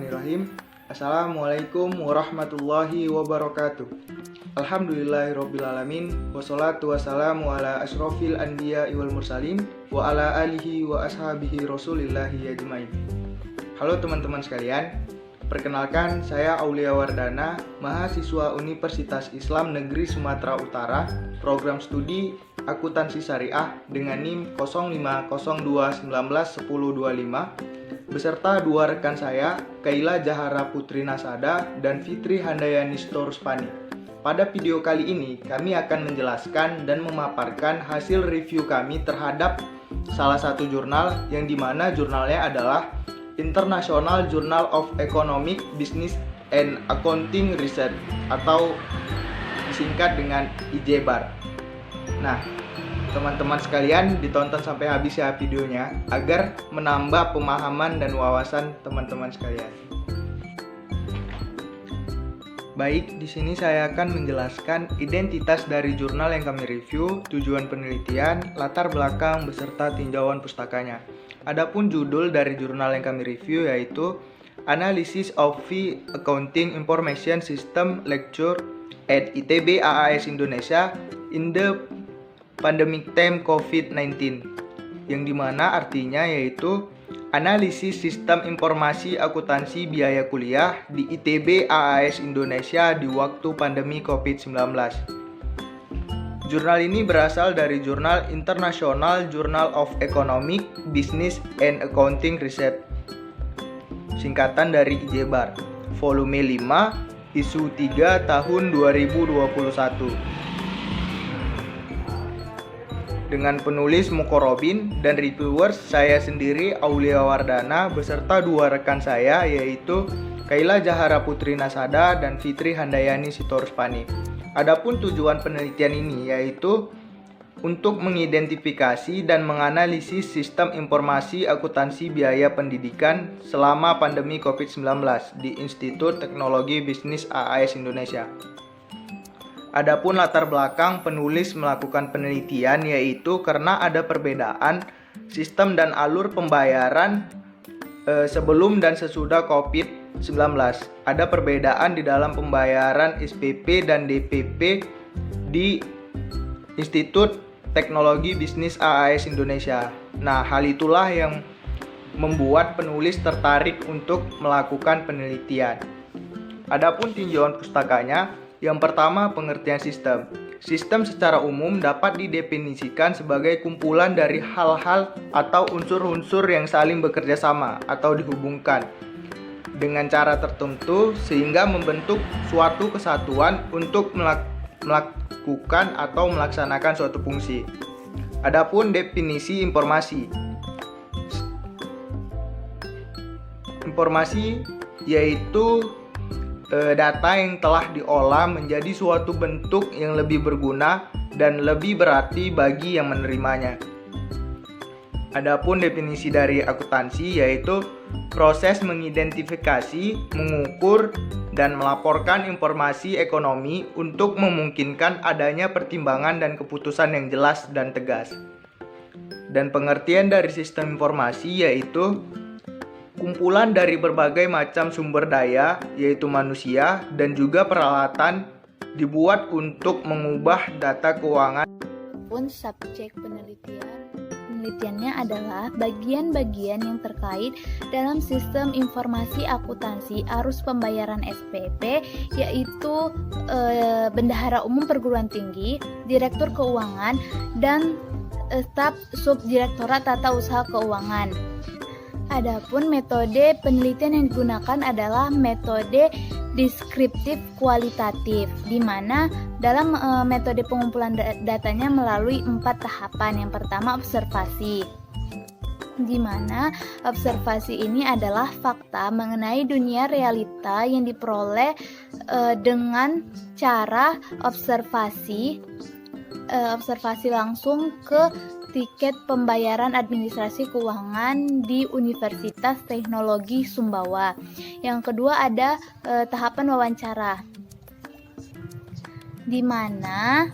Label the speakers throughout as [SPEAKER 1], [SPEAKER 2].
[SPEAKER 1] Bismillahirrahmanirrahim. Assalamualaikum warahmatullahi wabarakatuh. Alhamdulillahirrabbilalamin. Wassalatu wassalamu ala asrofil anbiya wal mursalin wa ala alihi wa ashabihi rasulillahi ajmain. Halo teman-teman sekalian, perkenalkan saya Aulia Wardana, mahasiswa Universitas Islam Negeri Sumatera Utara, program studi Akuntansi Syariah dengan NIM 0502191025 beserta dua rekan saya, Kaila Jahara Putri Nasada dan Fitri Handayani Storuspani. Pada video kali ini, kami akan menjelaskan dan memaparkan hasil review kami terhadap salah satu jurnal yang dimana jurnalnya adalah International Journal of Economic, Business and Accounting Research atau disingkat dengan IJBAR. Nah, teman-teman sekalian ditonton sampai habis ya videonya agar menambah pemahaman dan wawasan teman-teman sekalian. Baik, di sini saya akan menjelaskan identitas dari jurnal yang kami review, tujuan penelitian, latar belakang beserta tinjauan pustakanya. Adapun judul dari jurnal yang kami review yaitu Analysis of Fee Accounting Information System Lecture at ITB AAS Indonesia in the Pandemic Time COVID-19, yang dimana artinya yaitu analisis sistem informasi akuntansi biaya kuliah di ITB AAS Indonesia di waktu pandemi COVID-19. Jurnal ini berasal dari jurnal International Journal of Economic, Business and Accounting Research, singkatan dari IJBAR, volume 5, isu 3 tahun 2021. Dengan penulis Mukorobin dan reviewers saya sendiri Aulia Wardana beserta dua rekan saya yaitu Kaila Jahara Putri Nasada dan Fitri Handayani Storuspani. Adapun tujuan penelitian ini yaitu untuk mengidentifikasi dan menganalisis sistem informasi akuntansi biaya pendidikan selama pandemi COVID-19 di Institut Teknologi Bisnis AAS Indonesia. Adapun latar belakang penulis melakukan penelitian yaitu karena ada perbedaan sistem dan alur pembayaran sebelum dan sesudah COVID-19. Ada perbedaan di dalam pembayaran SPP dan DPP di Institut Teknologi Bisnis AAS Indonesia. Nah, hal itulah yang membuat penulis tertarik untuk melakukan penelitian. Adapun tinjauan pustakanya, yang pertama, pengertian sistem. Sistem secara umum dapat didefinisikan sebagai kumpulan dari hal-hal atau unsur-unsur yang saling bekerja sama atau dihubungkan dengan cara tertentu sehingga membentuk suatu kesatuan untuk melakukan atau melaksanakan suatu fungsi. Adapun definisi informasi. Informasi yaitu data yang telah diolah menjadi suatu bentuk yang lebih berguna dan lebih berarti bagi yang menerimanya. Adapun definisi dari akuntansi yaitu proses mengidentifikasi, mengukur, dan melaporkan informasi ekonomi untuk memungkinkan adanya pertimbangan dan keputusan yang jelas dan tegas. Dan pengertian dari sistem informasi yaitu kumpulan dari berbagai macam sumber daya, yaitu manusia dan juga peralatan dibuat untuk mengubah data keuangan.
[SPEAKER 2] Pun subjek penelitiannya adalah bagian-bagian yang terkait dalam sistem informasi akuntansi arus pembayaran SPP, yaitu Bendahara Umum Perguruan Tinggi, Direktur Keuangan, dan staf Subdirektorat Tata Usaha Keuangan. Adapun metode penelitian yang digunakan adalah metode deskriptif kualitatif, di mana dalam metode pengumpulan datanya melalui 4 tahapan. Yang pertama, observasi, di mana observasi ini adalah fakta mengenai dunia realita yang diperoleh dengan cara observasi langsung ke tiket pembayaran administrasi keuangan di Universitas Teknologi Sumbawa. Yang kedua ada tahapan wawancara, di mana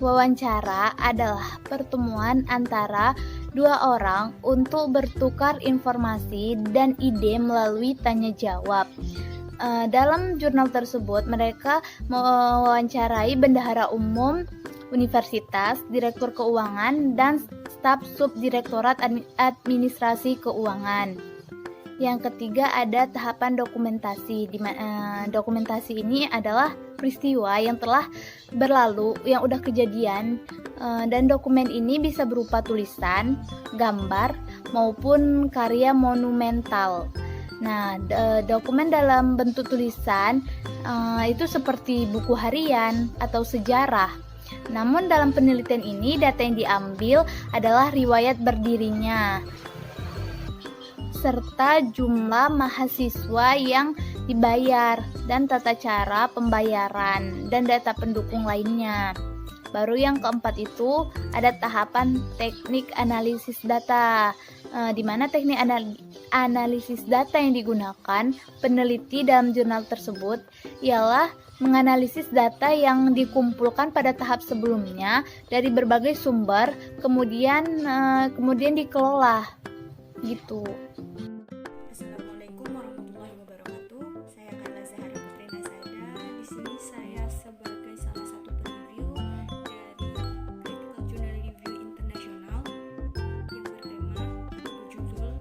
[SPEAKER 2] wawancara adalah pertemuan antara dua orang untuk bertukar informasi dan ide melalui tanya jawab. Dalam jurnal tersebut, mereka mewawancarai bendahara umum universitas, direktur keuangan, dan staf subdirektorat administrasi keuangan. Yang ketiga ada tahapan dokumentasi. Dokumentasi ini adalah peristiwa yang telah berlalu, yang udah kejadian, dan dokumen ini bisa berupa tulisan, gambar, maupun karya monumental. Nah, dokumen dalam bentuk tulisan itu seperti buku harian atau sejarah. Namun dalam penelitian ini data yang diambil adalah riwayat berdirinya serta jumlah mahasiswa yang dibayar dan tata cara pembayaran dan data pendukung lainnya. Baru yang keempat itu ada tahapan teknik analisis data, di mana teknik analisis data yang digunakan peneliti dalam jurnal tersebut ialah menganalisis data yang dikumpulkan pada tahap sebelumnya dari berbagai sumber, kemudian dikelola gitu.
[SPEAKER 3] Assalamualaikum warahmatullahi wabarakatuh. Saya Kala Zahara Putri Nasada. Di sini saya sebagai salah satu preview dari Critical Journal Review International yang bertema atau berjudul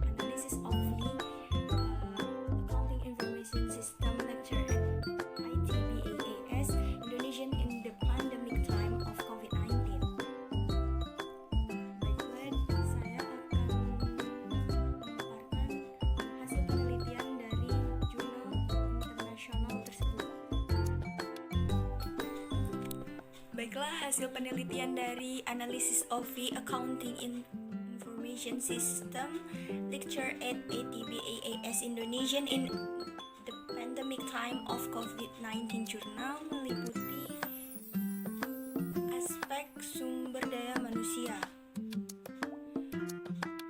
[SPEAKER 3] Analysis of the Accounting Information System Lecture at ITBAAS Indonesian in the Pandemic Time of COVID-19. Baiklah, saya akan memaparkan hasil penelitian dari jurnal internasional tersebut. Baiklah, hasil penelitian dari Analysis of the Accounting Information System Lecture at ATBAAS Indonesian in the Pandemic Time of COVID-19 Journal meliputi aspek sumber daya manusia.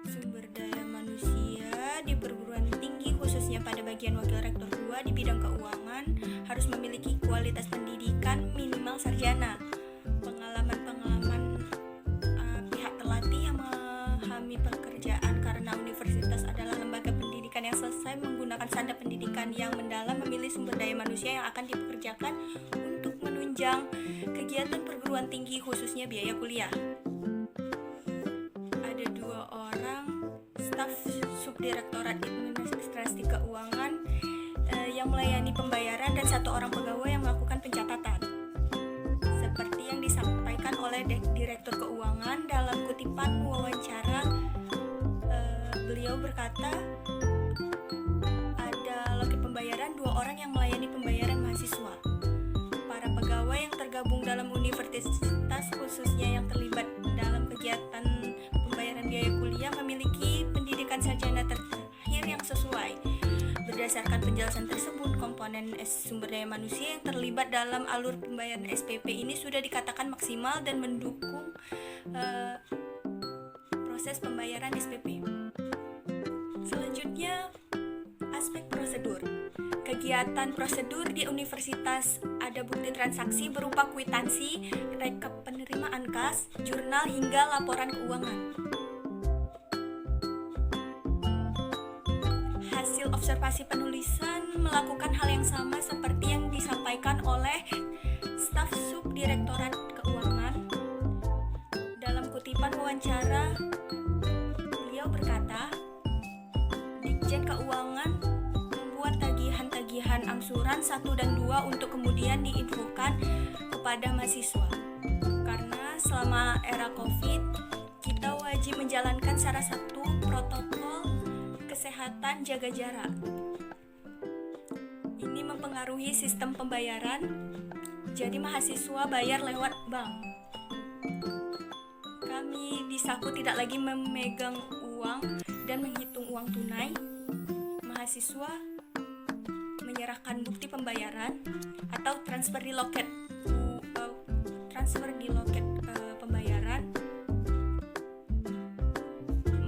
[SPEAKER 3] Sumber daya manusia di perguruan tinggi khususnya pada bagian wakil rektor 2 di bidang keuangan harus memiliki kualitas pendidikan minimal sarjana. Pengalaman pihak terlatih yang memahami pekerjaan karena universitas adalah lembaga pendidikan yang selesai menggunakan standar pendidikan yang mendalam memilih sumber daya manusia yang akan dipekerjakan untuk menunjang kegiatan perguruan tinggi khususnya biaya kuliah. Ada 2 orang staf subdirektorat administrasi keuangan yang melayani pembayaran dan 1 orang pegawai yang melakukan pencatatan. Seperti yang disampaikan oleh direktur keuangan dalam kutipan wawancara, beliau berkata ada loket pembayaran 2 orang yang melayani pembayaran mahasiswa. Para pegawai yang tergabung dalam universitas khususnya yang terlibat dalam kegiatan pembayaran biaya kuliah memiliki pendidikan sarjana terakhir yang sesuai. Berdasarkan penjelasan tersebut, komponen sumber daya manusia yang terlibat dalam alur pembayaran SPP ini sudah dikatakan maksimal dan mendukung proses pembayaran SPP. Selanjutnya, aspek prosedur. Kegiatan prosedur di universitas ada bukti transaksi berupa kwitansi, rekap penerimaan kas, jurnal hingga laporan keuangan. Hasil observasi penulisan melakukan hal yang sama seperti yang disampaikan oleh staf subdirektorat keuangan. Dalam kutipan wawancara, beliau berkata, Ditjen Keuangan membuat tagihan-tagihan angsuran 1 dan 2 untuk kemudian diinfokan kepada mahasiswa. Karena selama era COVID, kita wajib menjalankan salah satu protokol kesehatan jaga jarak. Ini mempengaruhi sistem pembayaran, jadi mahasiswa bayar lewat bank. Kami di Saku tidak lagi memegang uang dan menghitung uang tunai. Mahasiswa menyerahkan bukti pembayaran atau transfer di loket pembayaran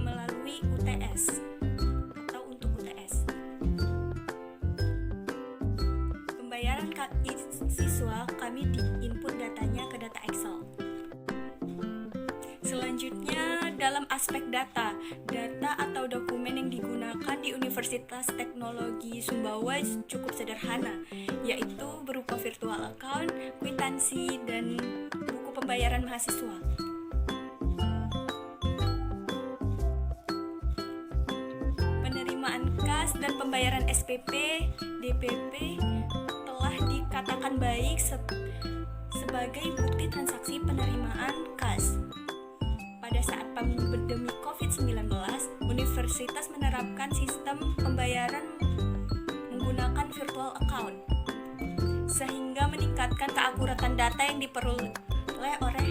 [SPEAKER 3] melalui UTS atau untuk UTS. Pembayaran siswa kami di input datanya ke data Excel. Selanjutnya, dalam aspek data atau dokumen yang digunakan di Universitas Teknologi Sumbawa cukup sederhana, yaitu berupa virtual account, kwitansi, dan buku pembayaran mahasiswa. Penerimaan kas dan pembayaran SPP, DPP telah dikatakan baik sebagai bukti transaksi penerimaan kas. Pada saat pandemi COVID-19, universitas menerapkan sistem pembayaran menggunakan virtual account, sehingga meningkatkan keakuratan data yang diperoleh oleh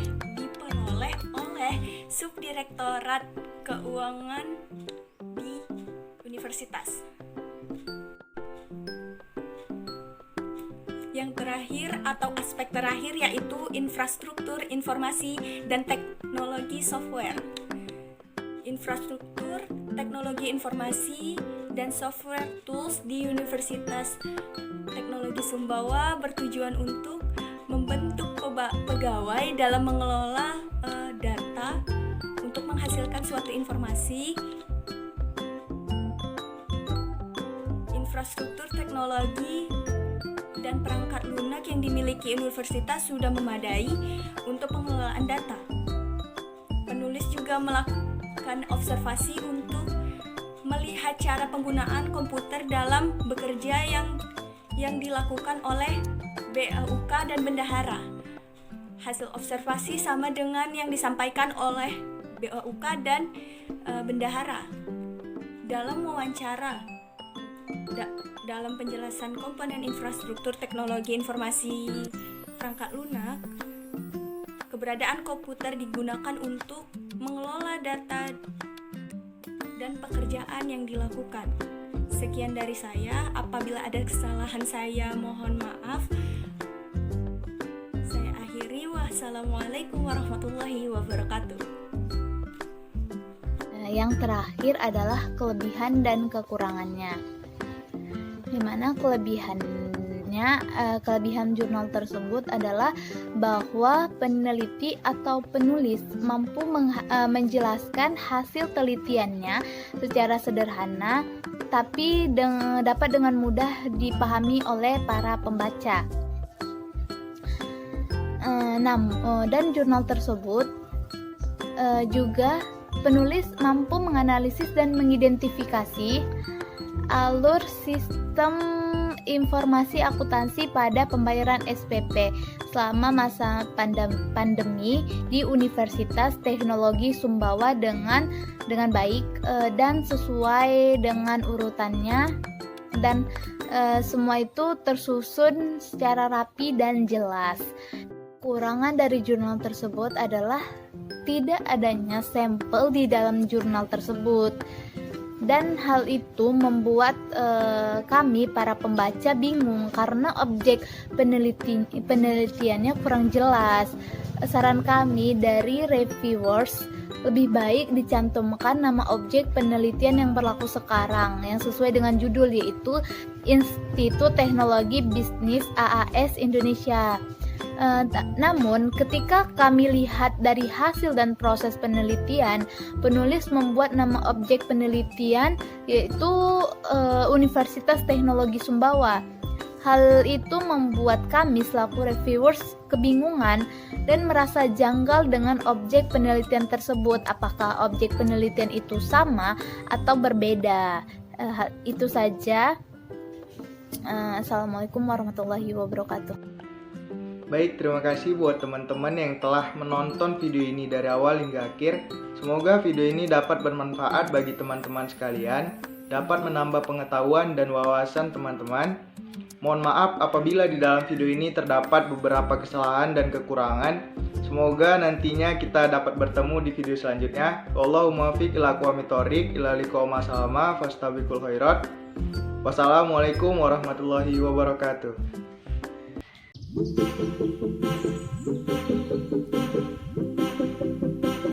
[SPEAKER 3] Subdirektorat Keuangan di universitas. Yang terakhir atau aspek terakhir yaitu infrastruktur informasi dan teknologi software. Infrastruktur teknologi informasi dan software tools di Universitas Teknologi Sumbawa bertujuan untuk membentuk pegawai dalam mengelola data untuk menghasilkan suatu informasi. Infrastruktur teknologi dan perangkat lunak yang dimiliki universitas sudah memadai untuk pengelolaan data. Penulis juga melakukan observasi untuk melihat cara penggunaan komputer dalam bekerja yang dilakukan oleh BAUK dan bendahara. Hasil observasi sama dengan yang disampaikan oleh BAUK dan bendahara. Dalam wawancara dalam penjelasan komponen infrastruktur teknologi informasi perangkat lunak, keberadaan komputer digunakan untuk mengelola data dan pekerjaan yang dilakukan. Sekian dari saya, apabila ada kesalahan saya mohon maaf. Saya akhiri, wassalamualaikum warahmatullahi wabarakatuh.
[SPEAKER 2] Yang terakhir adalah kelebihan dan kekurangannya. Dimana kelebihan jurnal tersebut adalah bahwa peneliti atau penulis mampu menjelaskan hasil telitiannya secara sederhana tapi dapat dengan mudah dipahami oleh para pembaca. Dan jurnal tersebut juga penulis mampu menganalisis dan mengidentifikasi alur sistem informasi akuntansi pada pembayaran SPP selama masa pandemi di Universitas Teknologi Sumbawa dengan baik dan sesuai dengan urutannya, dan semua itu tersusun secara rapi dan jelas. Kekurangan dari jurnal tersebut adalah tidak adanya sampel di dalam jurnal tersebut. Dan hal itu membuat kami para pembaca bingung karena objek penelitiannya kurang jelas. Saran kami dari reviewers, lebih baik dicantumkan nama objek penelitian yang berlaku sekarang yang sesuai dengan judul, yaitu Institut Teknologi Bisnis AAS Indonesia. Namun ketika kami lihat dari hasil dan proses penelitian, penulis membuat nama objek penelitian yaitu Universitas Teknologi Sumbawa. Hal itu membuat kami selaku reviewers kebingungan dan merasa janggal dengan objek penelitian tersebut. Apakah objek penelitian itu sama atau berbeda? Itu saja. Assalamualaikum warahmatullahi wabarakatuh.
[SPEAKER 1] Baik, terima kasih buat teman-teman yang telah menonton video ini dari awal hingga akhir. Semoga video ini dapat bermanfaat bagi teman-teman sekalian, dapat menambah pengetahuan dan wawasan teman-teman. Mohon maaf apabila di dalam video ini terdapat beberapa kesalahan dan kekurangan. Semoga nantinya kita dapat bertemu di video selanjutnya. Allahumma fiq ila aqwamit thoriq ila liqa'il salama fastabiqul khairat. Wassalamualaikum warahmatullahi wabarakatuh.